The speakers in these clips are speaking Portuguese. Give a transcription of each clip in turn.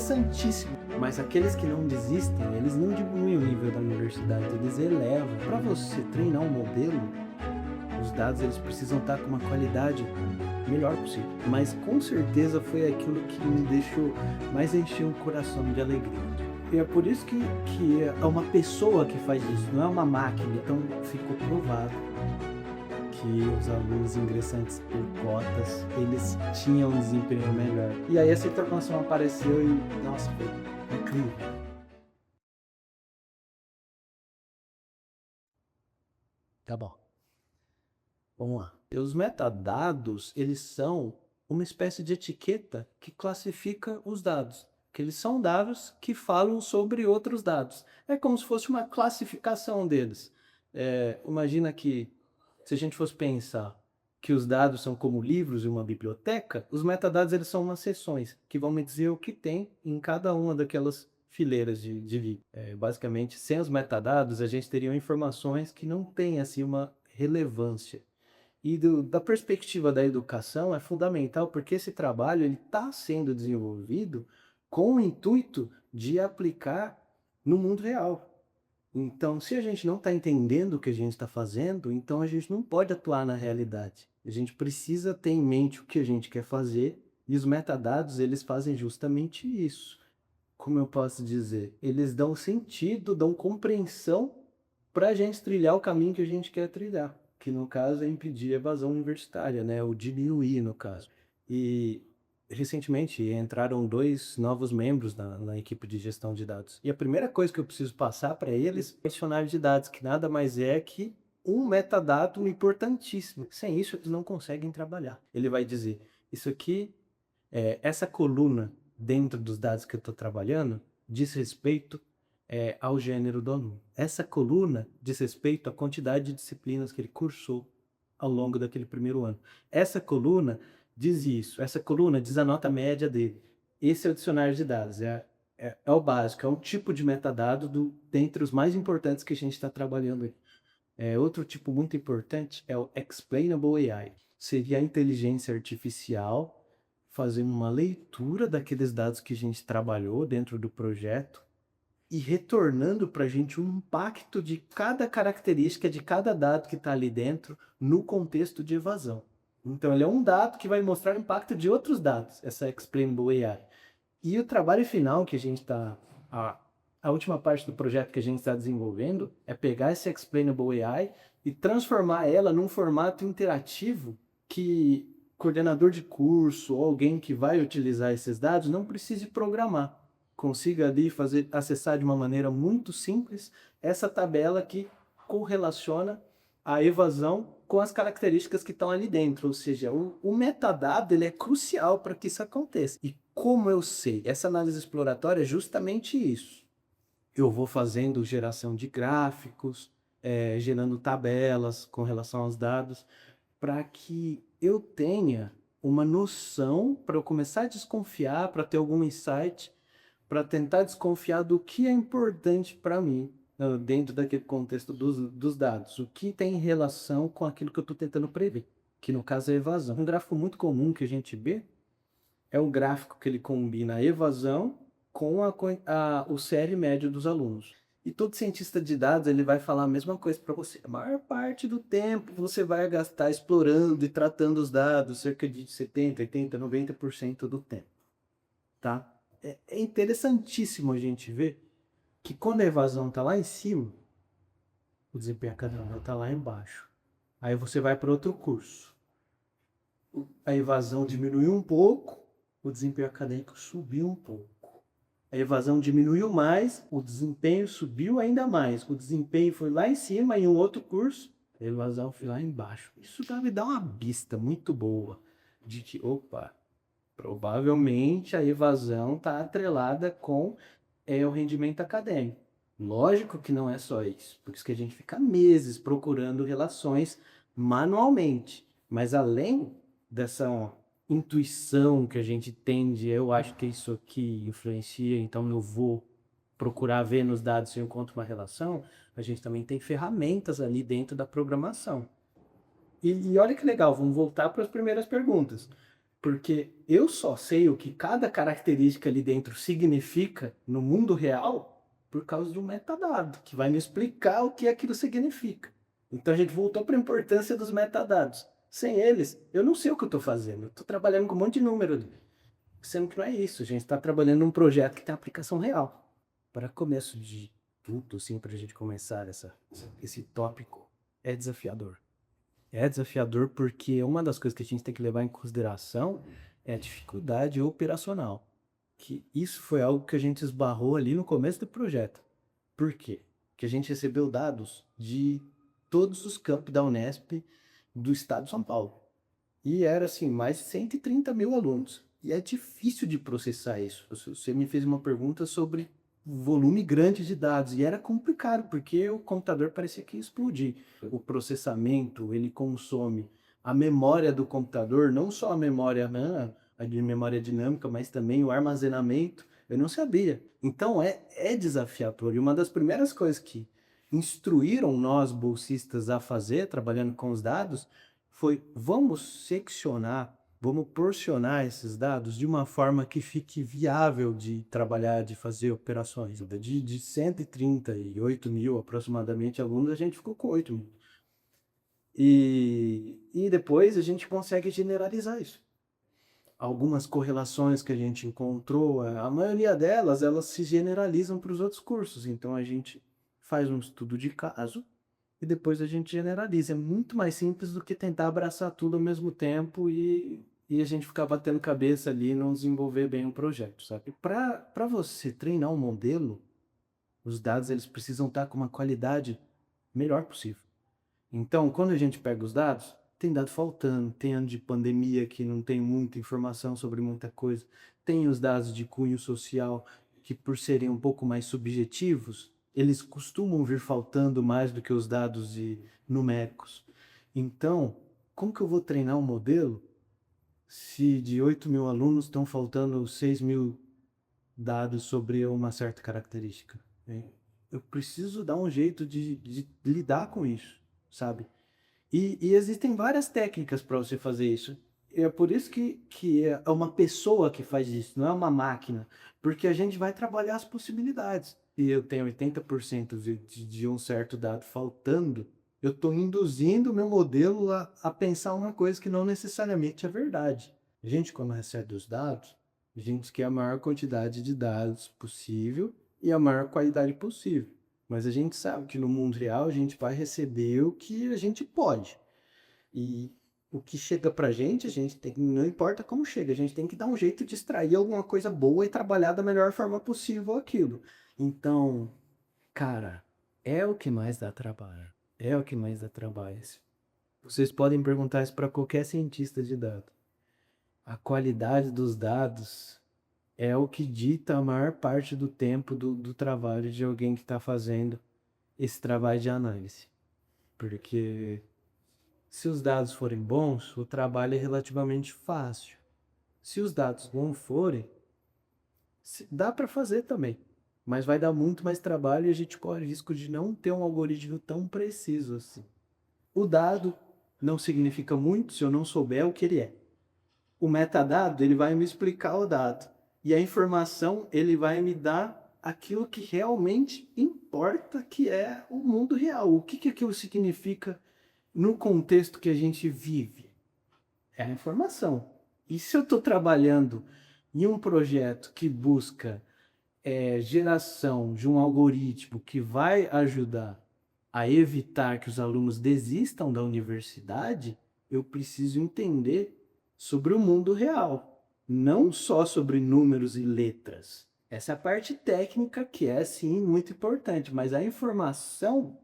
interessantíssimo. Mas aqueles que não desistem, eles não diminuem o nível da universidade, eles elevam. Para você treinar um modelo, os dados eles precisam estar com uma qualidade melhor possível. Mas com certeza foi aquilo que me deixou mais encher o coração de alegria. E é por isso que é uma pessoa que faz isso, não é uma máquina. Então ficou provado que os alunos ingressantes por cotas, eles tinham um desempenho melhor. E aí essa informação apareceu e, nossa, foi incrível. Tá bom. Vamos lá. Os metadados, eles são uma espécie de etiqueta que classifica os dados. Que eles são dados que falam sobre outros dados. É como se fosse uma classificação deles. Imagina que, se a gente fosse pensar que os dados são como livros e uma biblioteca, os metadados eles são umas seções que vão me dizer o que tem em cada uma daquelas fileiras de vídeo. Basicamente, sem os metadados, a gente teria informações que não têm assim, uma relevância. E da perspectiva da educação é fundamental porque esse trabalho está sendo desenvolvido com o intuito de aplicar no mundo real. Então, se a gente não está entendendo o que a gente está fazendo, então a gente não pode atuar na realidade. A gente precisa ter em mente o que a gente quer fazer e os metadados, eles fazem justamente isso. Como eu posso dizer? Eles dão sentido, dão compreensão para a gente trilhar o caminho que a gente quer trilhar, que no caso é impedir a evasão universitária, né? Ou diminuir, no caso. E recentemente entraram 2 novos membros na equipe de gestão de dados. E a primeira coisa que eu preciso passar para eles é o dicionário de dados, que nada mais é que um metadado importantíssimo. Sem isso, eles não conseguem trabalhar. Ele vai dizer, isso aqui, essa coluna dentro dos dados que eu estou trabalhando, diz respeito ao gênero do aluno. Essa coluna diz respeito à quantidade de disciplinas que ele cursou ao longo daquele primeiro ano. Essa coluna diz isso, essa coluna diz a nota média dele. Esse é o dicionário de dados, é o básico, é um tipo de metadado dentre os mais importantes que a gente está trabalhando aí. Outro tipo muito importante é o Explainable AI. Seria a inteligência artificial fazendo uma leitura daqueles dados que a gente trabalhou dentro do projeto e retornando para a gente um impacto de cada característica de cada dado que está ali dentro no contexto de evasão. Então, ele é um dado que vai mostrar o impacto de outros dados, essa Explainable AI. E o trabalho final que a gente está... A última parte do projeto que a gente está desenvolvendo é pegar essa Explainable AI e transformar ela num formato interativo que coordenador de curso ou alguém que vai utilizar esses dados não precise programar. Consiga ali acessar de uma maneira muito simples essa tabela que correlaciona a evasão com as características que estão ali dentro. Ou seja, o metadado ele é crucial para que isso aconteça. E como eu sei? Essa análise exploratória é justamente isso. Eu vou fazendo geração de gráficos, gerando tabelas com relação aos dados, para que eu tenha uma noção, para eu começar a desconfiar, para ter algum insight, para tentar desconfiar do que é importante para mim, dentro daquele contexto dos dados. O que tem relação com aquilo que eu estou tentando prever, que no caso é a evasão. Um gráfico muito comum que a gente vê é o gráfico que ele combina a evasão com o CR médio dos alunos. E todo cientista de dados ele vai falar a mesma coisa para você. A maior parte do tempo você vai gastar explorando e tratando os dados, cerca de 70, 80, 90% do tempo. Tá? É interessantíssimo a gente ver que quando a evasão está lá em cima, o desempenho acadêmico está lá embaixo. Aí você vai para outro curso. A evasão diminuiu um pouco, o desempenho acadêmico subiu um pouco. A evasão diminuiu mais, o desempenho subiu ainda mais. O desempenho foi lá em cima, em um outro curso, a evasão foi lá embaixo. Isso me dá uma vista muito boa de que, opa, provavelmente a evasão está atrelada com o rendimento acadêmico. Lógico que não é só isso, por isso que a gente fica meses procurando relações manualmente. Mas além dessa intuição que a gente tende, eu acho que isso aqui influencia, então eu vou procurar ver nos dados se eu encontro uma relação, a gente também tem ferramentas ali dentro da programação. E olha que legal, vamos voltar para as primeiras perguntas. Porque eu só sei o que cada característica ali dentro significa no mundo real por causa de um metadado, que vai me explicar o que aquilo significa. Então a gente voltou para a importância dos metadados. Sem eles, eu não sei o que eu estou fazendo. Eu estou trabalhando com um monte de número ali. Sendo que não é isso. A gente está trabalhando num projeto que tem aplicação real. Para começo de tudo, assim, para a gente começar esse tópico, é desafiador. É desafiador porque uma das coisas que a gente tem que levar em consideração é a dificuldade operacional. Que isso foi algo que a gente esbarrou ali no começo do projeto. Por quê? Porque a gente recebeu dados de todos os campos da Unesp do estado de São Paulo. E era assim, mais de 130 mil alunos. E é difícil de processar isso. Você me fez uma pergunta sobre volume grande de dados. E era complicado, porque o computador parecia que ia explodir. O processamento, ele consome a memória do computador, não só a memória RAM, a de memória dinâmica, mas também o armazenamento. Eu não sabia. Então é desafiador. E uma das primeiras coisas que instruíram nós, bolsistas, a fazer, trabalhando com os dados, foi vamos seccionar, vamos porcionar esses dados de uma forma que fique viável de trabalhar, de fazer operações. De 138 mil aproximadamente alunos, a gente ficou com 8 mil. E depois a gente consegue generalizar isso. Algumas correlações que a gente encontrou, a maioria delas, elas se generalizam para os outros cursos. Então a gente faz um estudo de caso e depois a gente generaliza. É muito mais simples do que tentar abraçar tudo ao mesmo tempo e a gente ficar batendo cabeça ali e não desenvolver bem um projeto, sabe? Para você treinar um modelo, os dados eles precisam estar com uma qualidade melhor possível. Então, quando a gente pega os dados, tem dado faltando, tem ano de pandemia que não tem muita informação sobre muita coisa, tem os dados de cunho social que, por serem um pouco mais subjetivos, eles costumam vir faltando mais do que os dados numéricos. Então, como que eu vou treinar um modelo se de 8 mil alunos estão faltando 6 mil dados sobre uma certa característica? Hein? Eu preciso dar um jeito de lidar com isso, sabe? E existem várias técnicas para você fazer isso. E é por isso que é uma pessoa que faz isso, não é uma máquina. Porque a gente vai trabalhar as possibilidades. E eu tenho 80% de um certo dado faltando, eu estou induzindo o meu modelo a pensar uma coisa que não necessariamente é verdade. A gente, quando recebe os dados, a gente quer a maior quantidade de dados possível e a maior qualidade possível. Mas a gente sabe que no mundo real a gente vai receber o que a gente pode. E o que chega pra gente, a gente tem, não importa como chega, a gente tem que dar um jeito de extrair alguma coisa boa e trabalhar da melhor forma possível aquilo. Então, cara, é o que mais dá trabalho. É o que mais dá trabalho. Vocês podem perguntar isso para qualquer cientista de dados. A qualidade dos dados é o que dita a maior parte do tempo do trabalho de alguém que está fazendo esse trabalho de análise. Porque se os dados forem bons, o trabalho é relativamente fácil. Se os dados não forem, dá para fazer também, mas vai dar muito mais trabalho e a gente corre o risco de não ter um algoritmo tão preciso assim. O dado não significa muito se eu não souber o que ele é. O metadado, ele vai me explicar o dado. E a informação, ele vai me dar aquilo que realmente importa, que é o mundo real. O que aquilo significa no contexto que a gente vive? É a informação. E se eu estou trabalhando em um projeto que busca geração de um algoritmo que vai ajudar a evitar que os alunos desistam da universidade, eu preciso entender sobre o mundo real, não só sobre números e letras. Essa é a parte técnica que é, sim, muito importante, mas a informação,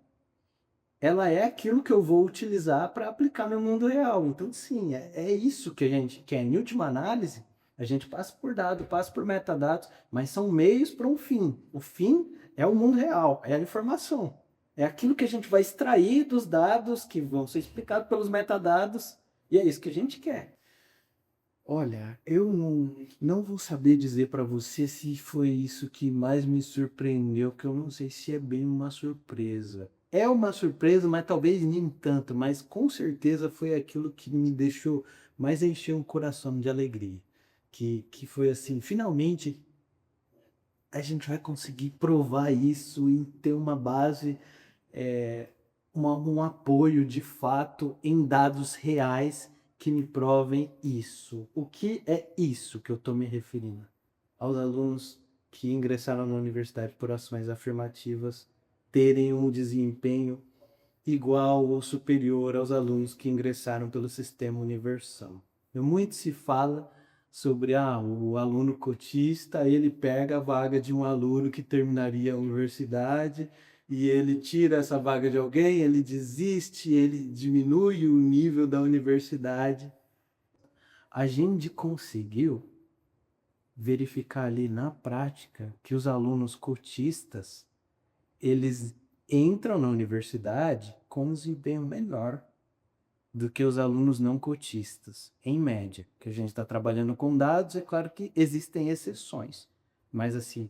ela é aquilo que eu vou utilizar para aplicar no mundo real. Então, sim, é isso que a gente quer. Em última análise, a gente passa por dado, passa por metadados, mas são meios para um fim. O fim é o mundo real, é a informação. É aquilo que a gente vai extrair dos dados que vão ser explicados pelos metadados, e é isso que a gente quer. Olha, eu não vou saber dizer para você se foi isso que mais me surpreendeu, que eu não sei se é bem uma surpresa. É uma surpresa, mas talvez nem tanto, mas com certeza foi aquilo que me deixou mais encheu o coração de alegria. Que foi assim, finalmente a gente vai conseguir provar isso e ter uma base, é, um apoio de fato em dados reais que me provem isso. O que é isso que eu estou me referindo? Aos alunos que ingressaram na universidade por ações afirmativas terem um desempenho igual ou superior aos alunos que ingressaram pelo sistema universal. Muito se fala sobre o aluno cotista, ele pega a vaga de um aluno que terminaria a universidade e ele tira essa vaga de alguém, ele desiste, ele diminui o nível da universidade. A gente conseguiu verificar ali na prática que os alunos cotistas, eles entram na universidade com um desempenho melhor do que os alunos não cotistas, em média. Que a gente está trabalhando com dados, é claro que existem exceções, mas assim,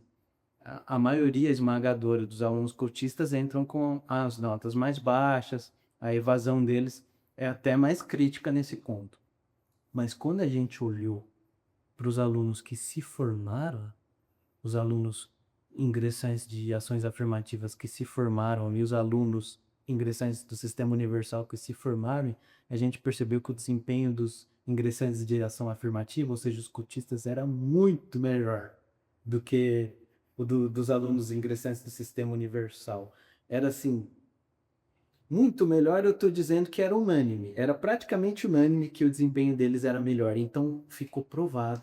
a maioria esmagadora dos alunos cotistas entram com as notas mais baixas, a evasão deles é até mais crítica nesse ponto. Mas quando a gente olhou para os alunos que se formaram, os alunos ingressantes de ações afirmativas que se formaram e os alunos ingressantes do Sistema Universal que se formaram, a gente percebeu que o desempenho dos ingressantes de ação afirmativa, ou seja, os cotistas, era muito melhor do que o dos alunos ingressantes do Sistema Universal. Era assim, muito melhor. Eu estou dizendo que era unânime, era praticamente unânime que o desempenho deles era melhor. Então ficou provado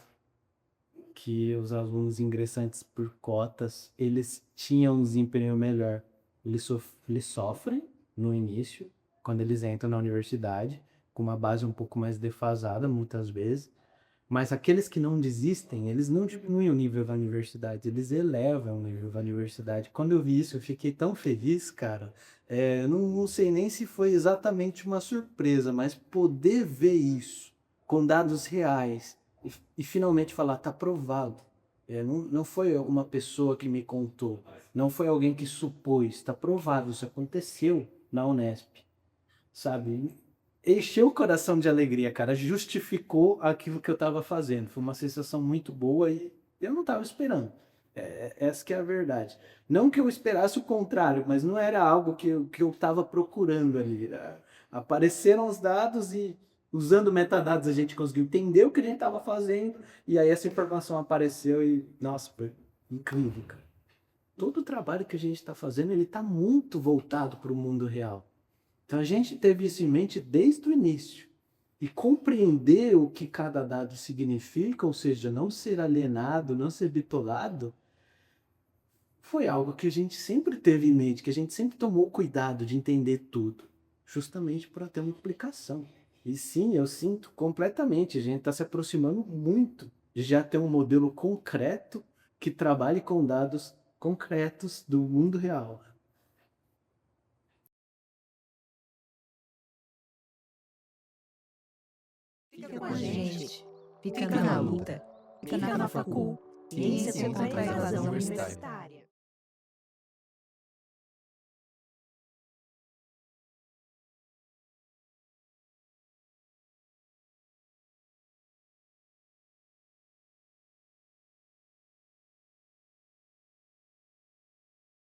que os alunos ingressantes por cotas, eles tinham um desempenho melhor. Eles sofrem no início, quando eles entram na universidade, com uma base um pouco mais defasada, muitas vezes. Mas aqueles que não desistem, eles não diminuem o nível da universidade, eles elevam o nível da universidade. Quando eu vi isso, eu fiquei tão feliz, cara. Não sei nem se foi exatamente uma surpresa, mas poder ver isso com dados reais e finalmente falar, tá provado. Não foi uma pessoa que me contou, não foi alguém que supôs, está provado, isso aconteceu na Unesp, sabe? Encheu o coração de alegria, cara, justificou aquilo que eu estava fazendo. Foi uma sensação muito boa e eu não estava esperando. Essa que é a verdade. Não que eu esperasse o contrário, mas não era algo que eu estava procurando ali. Apareceram os dados e, usando metadados, a gente conseguiu entender o que a gente estava fazendo e aí essa informação apareceu e, nossa, foi incrível, cara. Todo o trabalho que a gente está fazendo, ele está muito voltado para o mundo real. Então a gente teve isso em mente desde o início. E compreender o que cada dado significa, ou seja, não ser alienado, não ser bitolado, foi algo que a gente sempre teve em mente, que a gente sempre tomou cuidado de entender tudo, justamente para ter uma explicação. E sim, eu sinto completamente, a gente está se aproximando muito de já ter um modelo concreto que trabalhe com dados concretos do mundo real. Fica com a gente. Fica na luta. Fica na facul. Ciência contra a evasão universitária.